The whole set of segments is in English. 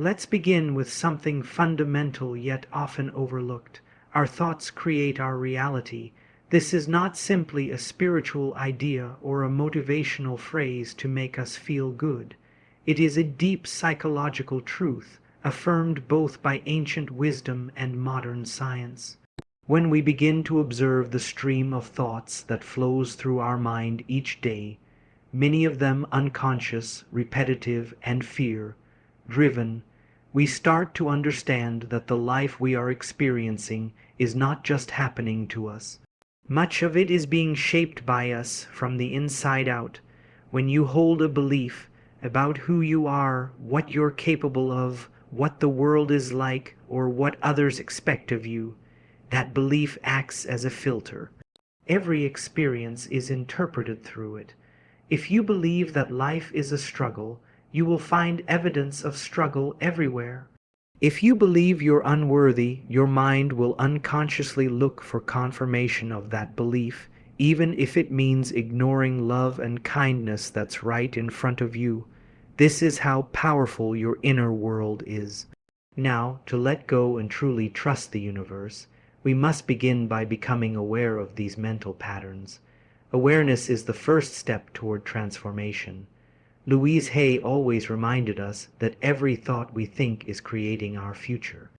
Let's begin with something fundamental yet often overlooked. Our thoughts create our reality. This is not simply a spiritual idea or a motivational phrase to make us feel good. It is a deep psychological truth, affirmed both by ancient wisdom and modern science. When we begin to observe the stream of thoughts that flows through our mind each day, many of them unconscious, repetitive, and fear-driven, we start to understand that the life we are experiencing is not just happening to us. Much of it is being shaped by us from the inside out. When you hold a belief about who you are, what you're capable of, what the world is like, or what others expect of you, that belief acts as a filter. Every experience is interpreted through it. If you believe that life is a struggle, you will find evidence of struggle everywhere. If you believe you're unworthy, your mind will unconsciously look for confirmation of that belief, even if it means ignoring love and kindness that's right in front of you. This is how powerful your inner world is. Now, to let go and truly trust the universe, we must begin by becoming aware of these mental patterns. Awareness is the first step toward transformation. Louise Hay always reminded us that every thought we think is creating our future.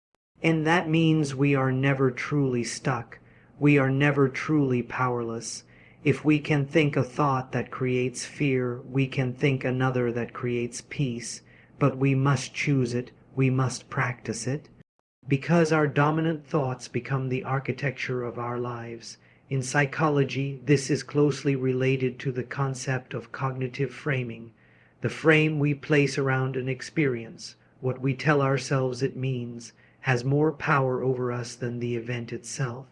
And that means we are never truly stuck. We are never truly powerless. If we can think a thought that creates fear, we can think another that creates peace, but we must choose it, we must practice it. Because our dominant thoughts become the architecture of our lives. In psychology, this is closely related to the concept of cognitive framing, the frame we place around an experience, what we tell ourselves it means, has more power over us than the event itself.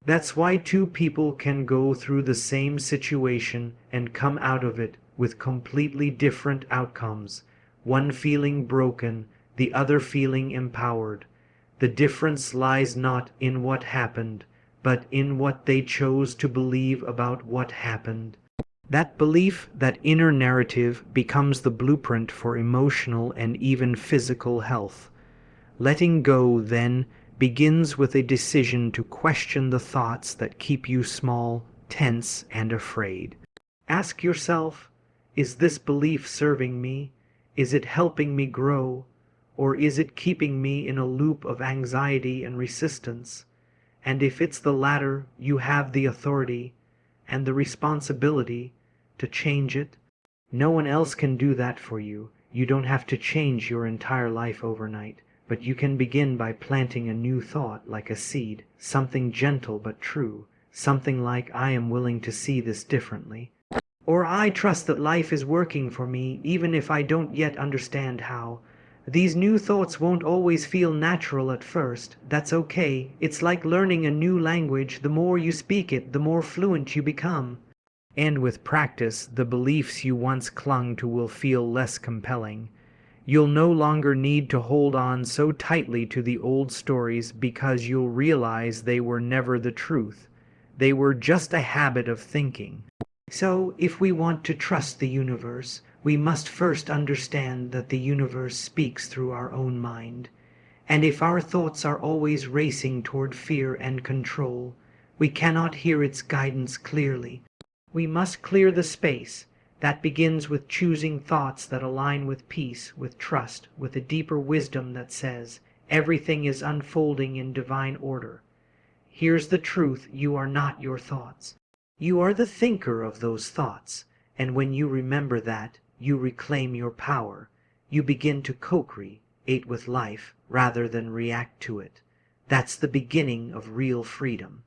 That's why two people can go through the same situation and come out of it with completely different outcomes, one feeling broken, the other feeling empowered. The difference lies not in what happened, but in what they chose to believe about what happened. That belief, that inner narrative, becomes the blueprint for emotional and even physical health. Letting go, then, begins with a decision to question the thoughts that keep you small, tense, and afraid. Ask yourself, is this belief serving me? Is it helping me grow? Or is it keeping me in a loop of anxiety and resistance? And if it's the latter, you have the authority and the responsibility to change it. No one else can do that for you. You don't have to change your entire life overnight, but you can begin by planting a new thought like a seed, something gentle but true, something like I am willing to see this differently. Or I trust that life is working for me even if I don't yet understand how. These new thoughts won't always feel natural at first. That's okay. It's like learning a new language. The more you speak it, the more fluent you become. And with practice, the beliefs you once clung to will feel less compelling. You'll no longer need to hold on so tightly to the old stories because you'll realize they were never the truth. They were just a habit of thinking. So, if we want to trust the universe, we must first understand that the universe speaks through our own mind. And if our thoughts are always racing toward fear and control, we cannot hear its guidance clearly. We must clear the space. That begins with choosing thoughts that align with peace, with trust, with a deeper wisdom that says, everything is unfolding in divine order. Here's the truth, you are not your thoughts. You are the thinker of those thoughts, and when you remember that, you reclaim your power. You begin to co-create with life rather than react to it. That's the beginning of real freedom.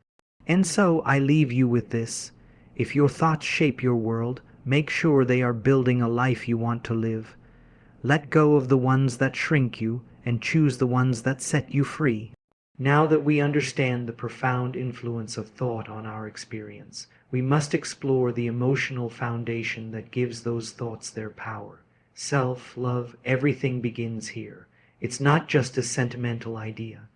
And so I leave you with this. If your thoughts shape your world, make sure they are building a life you want to live. Let go of the ones that shrink you and choose the ones that set you free. Now that we understand the profound influence of thought on our experience, we must explore the emotional foundation that gives those thoughts their power. Self-love, everything begins here. It's not just a sentimental idea.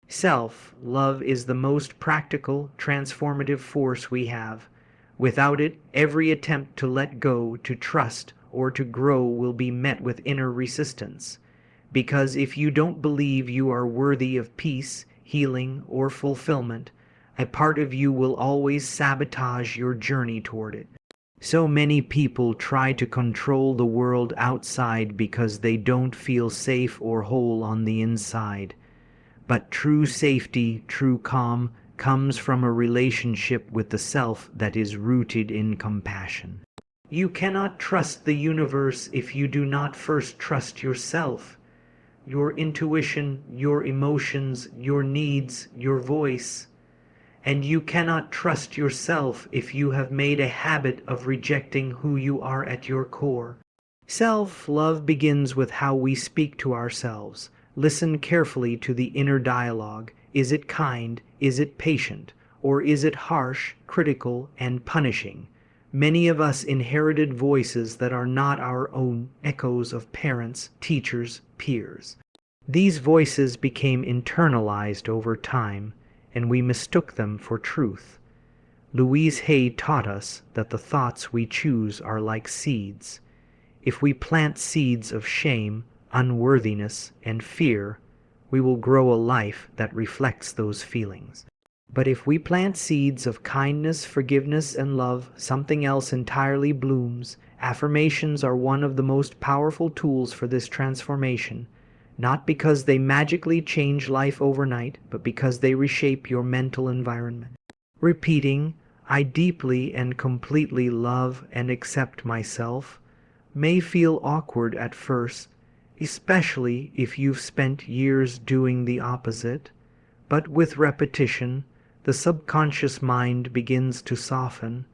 Self-love is the most practical, transformative force we have. Without it, every attempt to let go, to trust, or to grow will be met with inner resistance. Because if you don't believe you are worthy of peace, healing, or fulfillment, a part of you will always sabotage your journey toward it. So many people try to control the world outside because they don't feel safe or whole on the inside. But true safety, true calm, comes from a relationship with the self that is rooted in compassion. You cannot trust the universe if you do not first trust yourself. Your intuition, your emotions, your needs, your voice. And you cannot trust yourself if you have made a habit of rejecting who you are at your core. Self-love begins with how we speak to ourselves. Listen carefully to the inner dialogue. Is it kind? Is it patient? Or is it harsh, critical, and punishing? Many of us inherited voices that are not our own, echoes of parents, teachers, peers. These voices became internalized over time, and we mistook them for truth. Louise Hay taught us that the thoughts we choose are like seeds. If we plant seeds of shame, unworthiness, and fear, we will grow a life that reflects those feelings. But if we plant seeds of kindness, forgiveness, and love, something else entirely blooms. Affirmations are one of the most powerful tools for this transformation, not because they magically change life overnight, but because they reshape your mental environment. Repeating, "I deeply and completely love and accept myself," may feel awkward at first, especially if you've spent years doing the opposite, but with repetition, the subconscious mind begins to soften,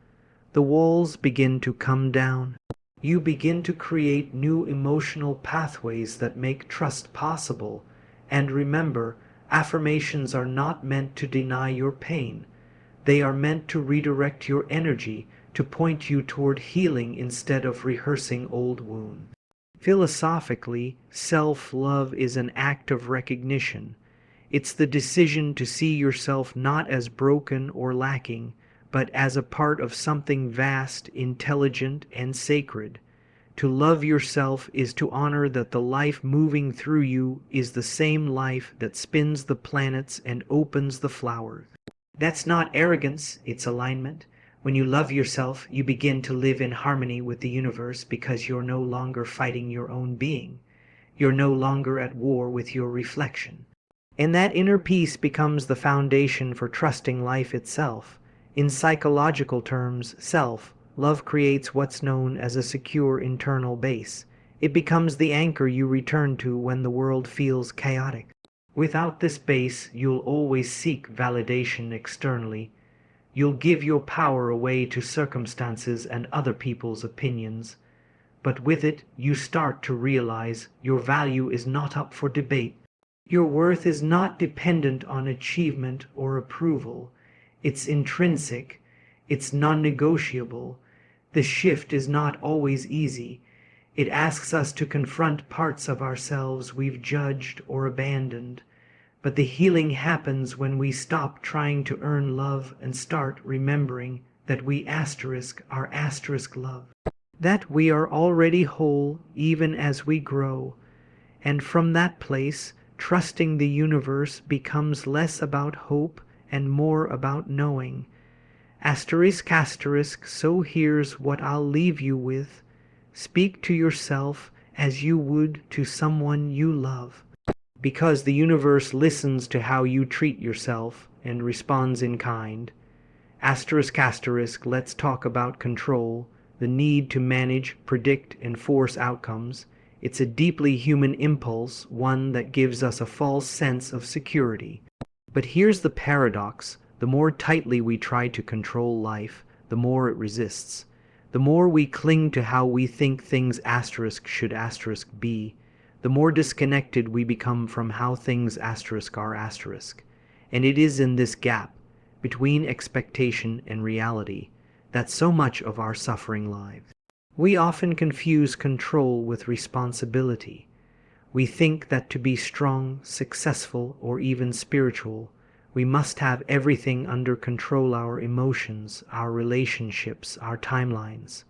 the walls begin to come down. You begin to create new emotional pathways that make trust possible. And remember, affirmations are not meant to deny your pain. They are meant to redirect your energy, to point you toward healing instead of rehearsing old wounds. Philosophically, self-love is an act of recognition. It's the decision to see yourself not as broken or lacking, but as a part of something vast, intelligent, and sacred. To love yourself is to honor that the life moving through you is the same life that spins the planets and opens the flowers. That's not arrogance, it's alignment. When you love yourself, you begin to live in harmony with the universe because you're no longer fighting your own being. You're no longer at war with your reflection. And that inner peace becomes the foundation for trusting life itself. In psychological terms, self-love creates what's known as a secure internal base. It becomes the anchor you return to when the world feels chaotic. Without this base, you'll always seek validation externally. You'll give your power away to circumstances and other people's opinions. But with it, you start to realize your value is not up for debate. Your worth is not dependent on achievement or approval. It's intrinsic. It's non-negotiable. The shift is not always easy. It asks us to confront parts of ourselves we've judged or abandoned. But the healing happens when we stop trying to earn love and start remembering that we are asterisk love. That we are already whole even as we grow. And from that place, trusting the universe becomes less about hope and more about knowing. Asterisk, asterisk, so here's what I'll leave you with. Speak to yourself as you would to someone you love. Because the universe listens to how you treat yourself and responds in kind. Asterisk, asterisk, let's talk about control, the need to manage, predict, and force outcomes. It's a deeply human impulse, one that gives us a false sense of security. But here's the paradox. The more tightly we try to control life, the more it resists. The more we cling to how we think things asterisk should asterisk be, the more disconnected we become from how things asterisk are asterisk. And it is in this gap, between expectation and reality, that so much of our suffering lies. We often confuse control with responsibility. We think that to be strong, successful, or even spiritual, we must have everything under control: our emotions, our relationships, our timelines.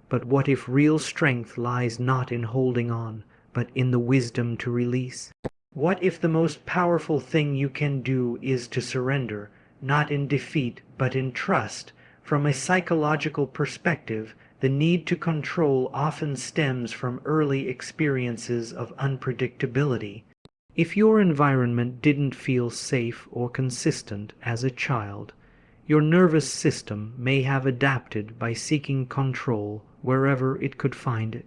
But what if real strength lies not in holding on, but in the wisdom to release. What if the most powerful thing you can do is to surrender, not in defeat, but in trust? From a psychological perspective, the need to control often stems from early experiences of unpredictability. If your environment didn't feel safe or consistent as a child, your nervous system may have adapted by seeking control wherever it could find it.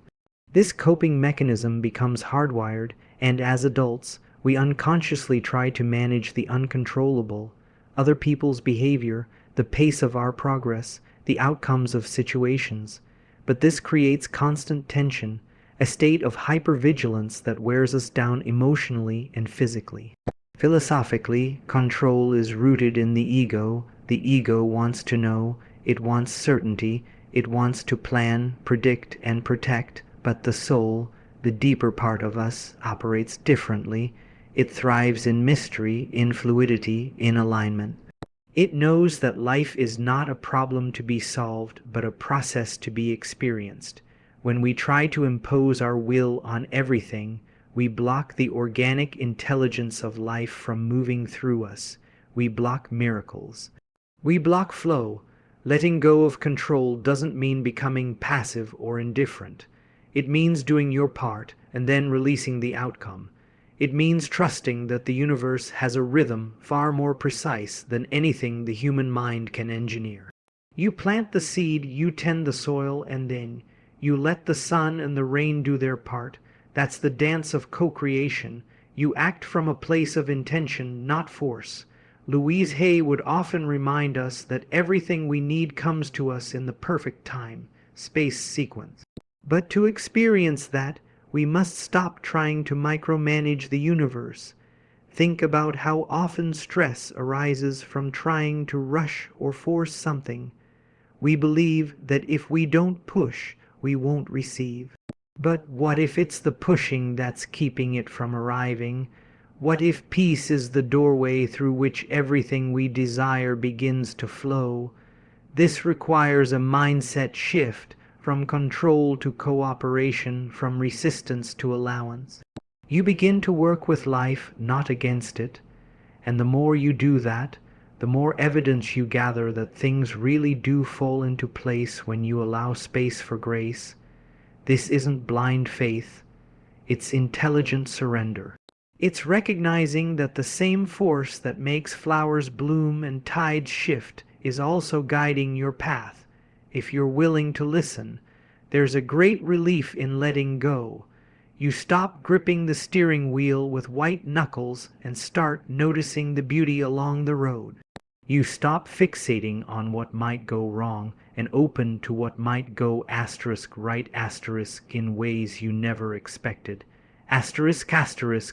This coping mechanism becomes hardwired, and as adults, we unconsciously try to manage the uncontrollable, other people's behavior, the pace of our progress, the outcomes of situations. But this creates constant tension, a state of hypervigilance that wears us down emotionally and physically. Philosophically, control is rooted in the ego. The ego wants to know, it wants certainty, it wants to plan, predict, and protect, but the soul, the deeper part of us, operates differently. It thrives in mystery, in fluidity, in alignment. It knows that life is not a problem to be solved, but a process to be experienced. When we try to impose our will on everything, we block the organic intelligence of life from moving through us. We block miracles. We block flow. Letting go of control doesn't mean becoming passive or indifferent. It means doing your part and then releasing the outcome. It means trusting that the universe has a rhythm far more precise than anything the human mind can engineer. You plant the seed, you tend the soil, and then you let the sun and the rain do their part. That's the dance of co-creation. You act from a place of intention, not force. Louise Hay would often remind us that everything we need comes to us in the perfect time, space sequence. But to experience that, we must stop trying to micromanage the universe. Think about how often stress arises from trying to rush or force something. We believe that if we don't push, we won't receive. But what if it's the pushing that's keeping it from arriving? What if peace is the doorway through which everything we desire begins to flow? This requires a mindset shift, from control to cooperation, from resistance to allowance. You begin to work with life, not against it. And the more you do that, the more evidence you gather that things really do fall into place when you allow space for grace. This isn't blind faith, it's intelligent surrender. It's recognizing that the same force that makes flowers bloom and tides shift is also guiding your path. If you're willing to listen, there's a great relief in letting go. You stop gripping the steering wheel with white knuckles and start noticing the beauty along the road. You stop fixating on what might go wrong and open to what might go *right* in ways you never expected. **,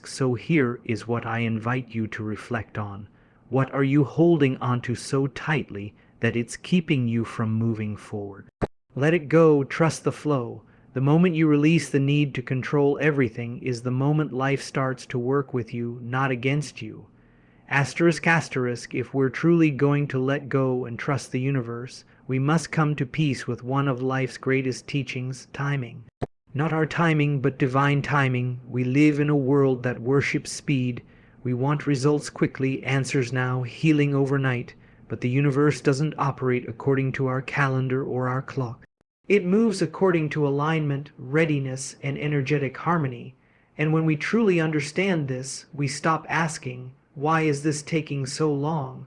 so here is what I invite you to reflect on. What are you holding onto so tightly that it's keeping you from moving forward? Let it go, trust the flow. The moment you release the need to control everything is the moment life starts to work with you, not against you. **, if we're truly going to let go and trust the universe, we must come to peace with one of life's greatest teachings, timing. Not our timing, but divine timing. We live in a world that worships speed. We want results quickly, answers now, healing overnight. But the universe doesn't operate according to our calendar or our clock. It moves according to alignment, readiness, and energetic harmony. And when we truly understand this, we stop asking, "Why is this taking so long?"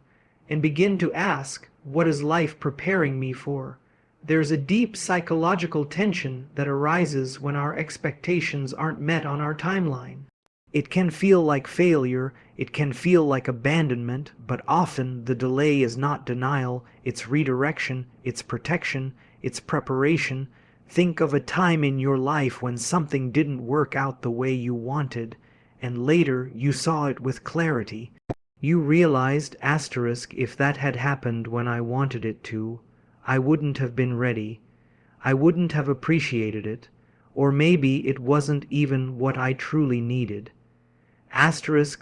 and begin to ask, "What is life preparing me for?" There's a deep psychological tension that arises when our expectations aren't met on our timeline. It can feel like failure, it can feel like abandonment, but often the delay is not denial, it's redirection, it's protection, it's preparation. Think of a time in your life when something didn't work out the way you wanted, and later you saw it with clarity. You realized, if that had happened when I wanted it to, I wouldn't have been ready. I wouldn't have appreciated it, or maybe it wasn't even what I truly needed.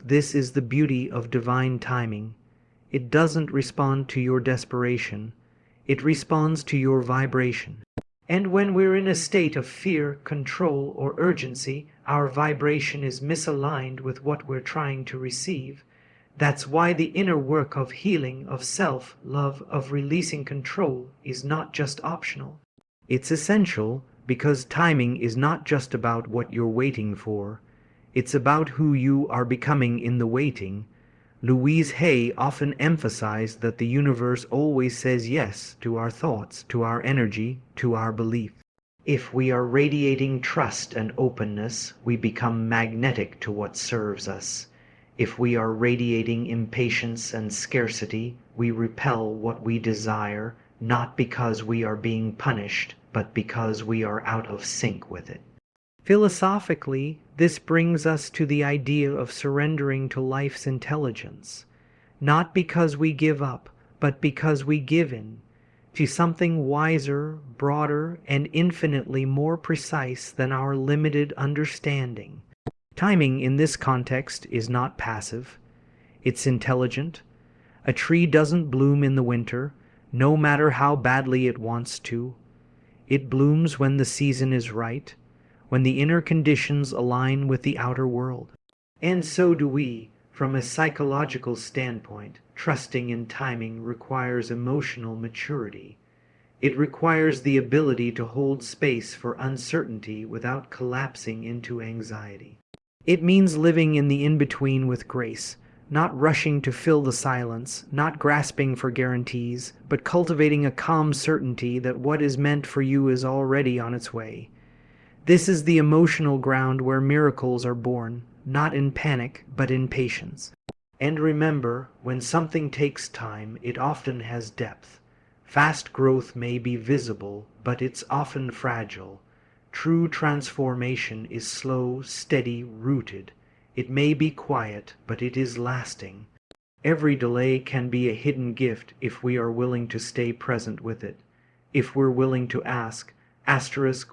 This is the beauty of divine timing. It doesn't respond to your desperation. It responds to your vibration. And when we're in a state of fear, control, or urgency, our vibration is misaligned with what we're trying to receive. That's why the inner work of healing, of self-love, of releasing control is not just optional. It's essential because timing is not just about what you're waiting for. It's about who you are becoming in the waiting. Louise Hay often emphasized that the universe always says yes to our thoughts, to our energy, to our belief. If we are radiating trust and openness, we become magnetic to what serves us. If we are radiating impatience and scarcity, we repel what we desire, not because we are being punished, but because we are out of sync with it. Philosophically, this brings us to the idea of surrendering to life's intelligence, not because we give up, but because we give in to something wiser, broader, and infinitely more precise than our limited understanding. Timing in this context is not passive, it's intelligent. A tree doesn't bloom in the winter, no matter how badly it wants to. It blooms when the season is right, when the inner conditions align with the outer world. And so do we. From a psychological standpoint, trusting in timing requires emotional maturity. It requires the ability to hold space for uncertainty without collapsing into anxiety. It means living in the in-between with grace, not rushing to fill the silence, not grasping for guarantees, but cultivating a calm certainty that what is meant for you is already on its way. This is the emotional ground where miracles are born, not in panic, but in patience. And remember, when something takes time, it often has depth. Fast growth may be visible, but it's often fragile. True transformation is slow, steady, rooted. It may be quiet, but it is lasting. Every delay can be a hidden gift if we are willing to stay present with it. If we're willing to ask,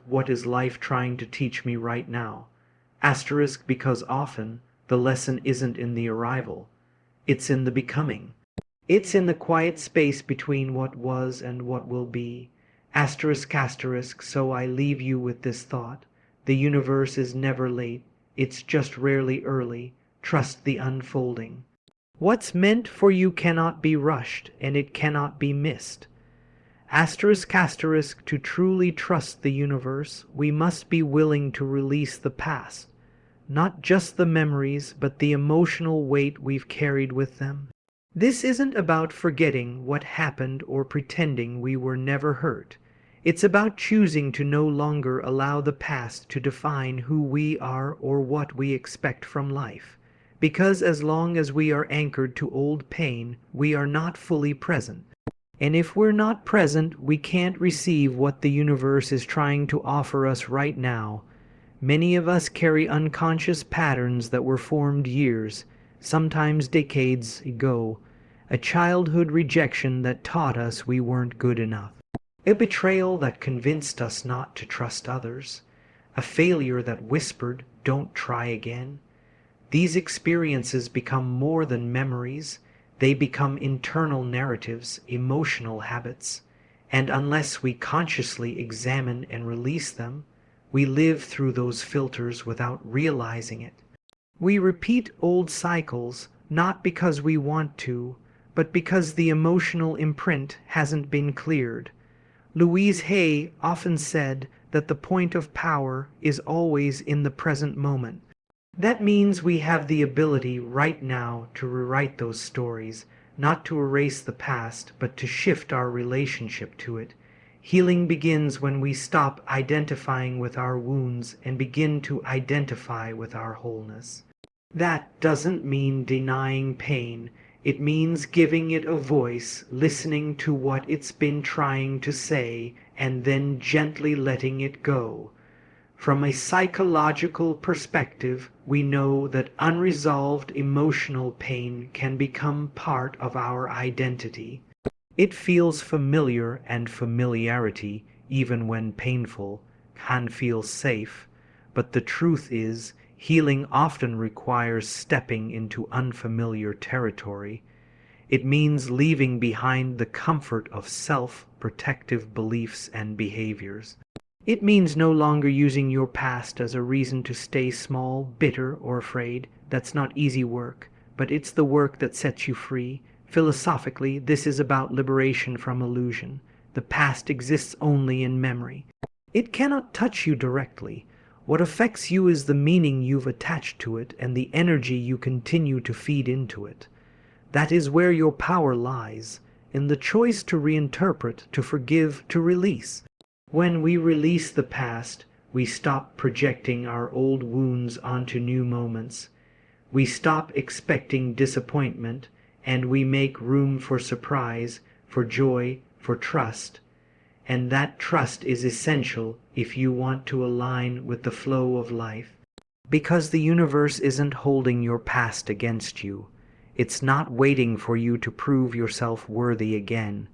what is life trying to teach me right now? Because often the lesson isn't in the arrival, it's in the becoming. It's in the quiet space between what was and what will be. So I leave you with this thought. The universe is never late, it's just rarely early. Trust the unfolding. What's meant for you cannot be rushed, and it cannot be missed. To truly trust the universe, we must be willing to release the past. Not just the memories, but the emotional weight we've carried with them. This isn't about forgetting what happened or pretending we were never hurt. It's about choosing to no longer allow the past to define who we are or what we expect from life. Because as long as we are anchored to old pain, we are not fully present. And if we're not present, we can't receive what the universe is trying to offer us right now. Many of us carry unconscious patterns that were formed years, sometimes decades ago, a childhood rejection that taught us we weren't good enough, a betrayal that convinced us not to trust others, a failure that whispered, "Don't try again." These experiences become more than memories. They become internal narratives, emotional habits, and unless we consciously examine and release them, we live through those filters without realizing it. We repeat old cycles, not because we want to, but because the emotional imprint hasn't been cleared. Louise Hay often said that the point of power is always in the present moment. That means we have the ability right now to rewrite those stories, not to erase the past, but to shift our relationship to it. Healing begins when we stop identifying with our wounds and begin to identify with our wholeness. That doesn't mean denying pain. It means giving it a voice, listening to what it's been trying to say, and then gently letting it go. From a psychological perspective, we know that unresolved emotional pain can become part of our identity. It feels familiar, and familiarity, even when painful, can feel safe. But the truth is, healing often requires stepping into unfamiliar territory. It means leaving behind the comfort of self-protective beliefs and behaviors. It means no longer using your past as a reason to stay small, bitter, or afraid. That's not easy work, but it's the work that sets you free. Philosophically, this is about liberation from illusion. The past exists only in memory. It cannot touch you directly. What affects you is the meaning you've attached to it and the energy you continue to feed into it. That is where your power lies, in the choice to reinterpret, to forgive, to release. When we release the past, we stop projecting our old wounds onto new moments. We stop expecting disappointment, and we make room for surprise, for joy, for trust. And that trust is essential if you want to align with the flow of life. Because the universe isn't holding your past against you. It's not waiting for you to prove yourself worthy again.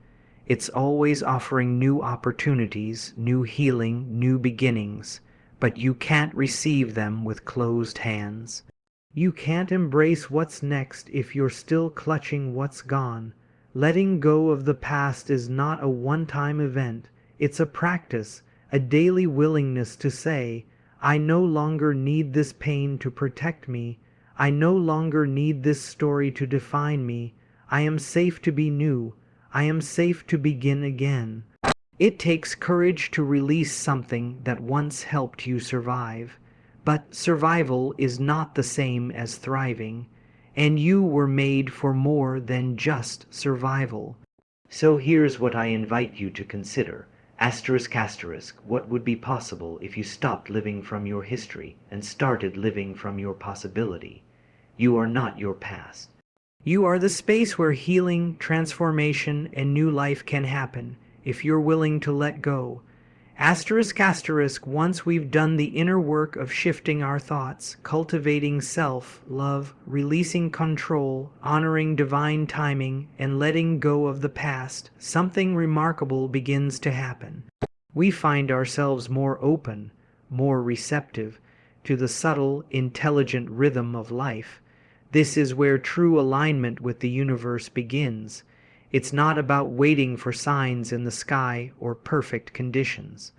It's always offering new opportunities, new healing, new beginnings, but you can't receive them with closed hands. You can't embrace what's next if you're still clutching what's gone. Letting go of the past is not a one-time event. It's a practice, a daily willingness to say, I no longer need this pain to protect me. I no longer need this story to define me. I am safe to be new. I am safe to begin again. It takes courage to release something that once helped you survive. But survival is not the same as thriving, and you were made for more than just survival. So here's what I invite you to consider. Asterisk asterisk, what would be possible if you stopped living from your history and started living from your possibility? You are not your past. You are the space where healing, transformation, and new life can happen if you're willing to let go. Asterisk asterisk, once we've done the inner work of shifting our thoughts, cultivating self-love, releasing control, honoring divine timing, and letting go of the past, something remarkable begins to happen. We find ourselves more open, more receptive to the subtle, intelligent rhythm of life. This is where true alignment with the universe begins. It's not about waiting for signs in the sky or perfect conditions.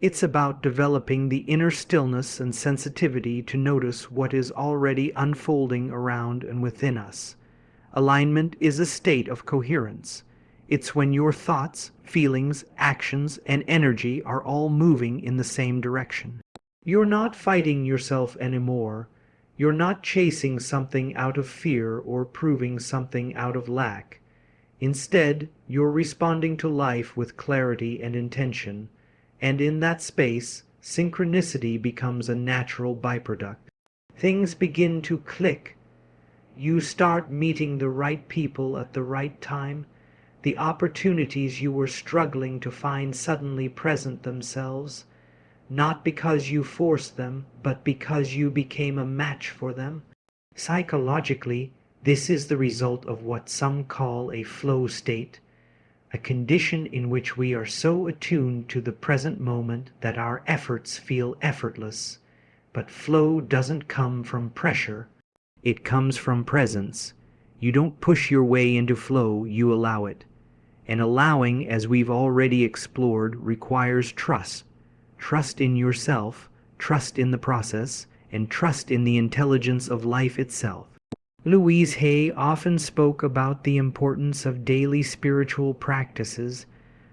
It's about developing the inner stillness and sensitivity to notice what is already unfolding around and within us. Alignment is a state of coherence. It's when your thoughts, feelings, actions, and energy are all moving in the same direction. You're not fighting yourself anymore. You're not chasing something out of fear or proving something out of lack. Instead, you're responding to life with clarity and intention, and in that space, synchronicity becomes a natural byproduct. Things begin to click. You start meeting the right people at the right time. The opportunities you were struggling to find suddenly present themselves, not because you forced them, but because you became a match for them. Psychologically, this is the result of what some call a flow state, a condition in which we are so attuned to the present moment that our efforts feel effortless. But flow doesn't come from pressure. It comes from presence. You don't push your way into flow, you allow it. And allowing, as we've already explored, requires trust. Trust in yourself, trust in the process, and trust in the intelligence of life itself. Louise Hay often spoke about the importance of daily spiritual practices,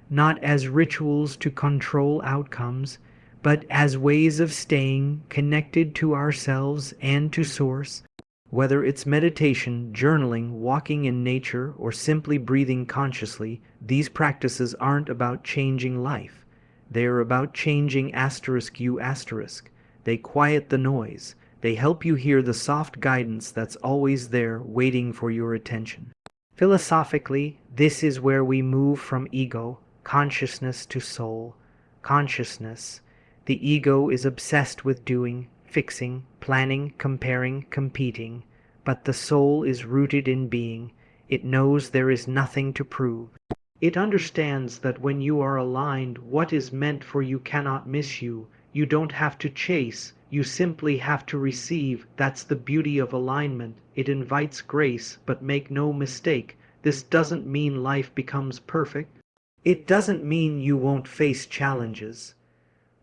not as rituals to control outcomes, but as ways of staying connected to ourselves and to Source. Whether it's meditation, journaling, walking in nature, or simply breathing consciously, these practices aren't about changing life. They are about changing you. They quiet the noise. They help you hear the soft guidance that's always there waiting for your attention. Philosophically, this is where we move from ego, consciousness to soul. Consciousness. The ego is obsessed with doing, fixing, planning, comparing, competing. But the soul is rooted in being. It knows there is nothing to prove. It understands that when you are aligned, what is meant for you cannot miss you. You don't have to chase. You simply have to receive. That's the beauty of alignment. It invites grace, but make no mistake, this doesn't mean life becomes perfect. It doesn't mean you won't face challenges.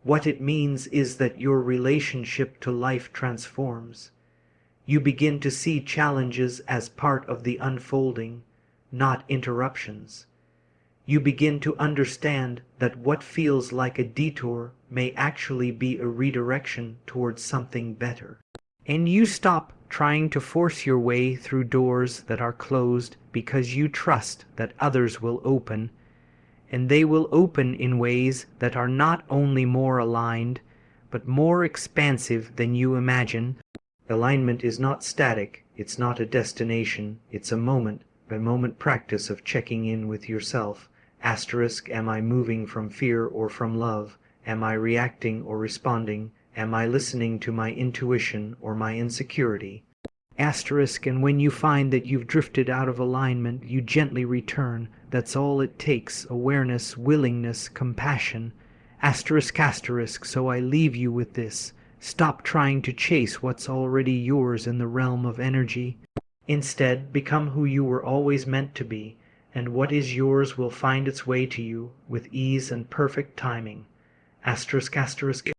What it means is that your relationship to life transforms. You begin to see challenges as part of the unfolding, not interruptions. You begin to understand that what feels like a detour may actually be a redirection towards something better. And you stop trying to force your way through doors that are closed because you trust that others will open, and they will open in ways that are not only more aligned, but more expansive than you imagine. Alignment is not static, it's not a destination, it's a moment-by-moment practice of checking in with yourself. Asterisk, am I moving from fear or from love? Am I reacting or responding? Am I listening to my intuition or my insecurity? Asterisk, and when you find that you've drifted out of alignment, you gently return. That's all it takes: awareness, willingness, compassion. Asterisk, asterisk, so I leave you with this. Stop trying to chase what's already yours in the realm of energy. Instead, become who you were always meant to be, and what is yours will find its way to you with ease and perfect timing. Asterisk, asterisk.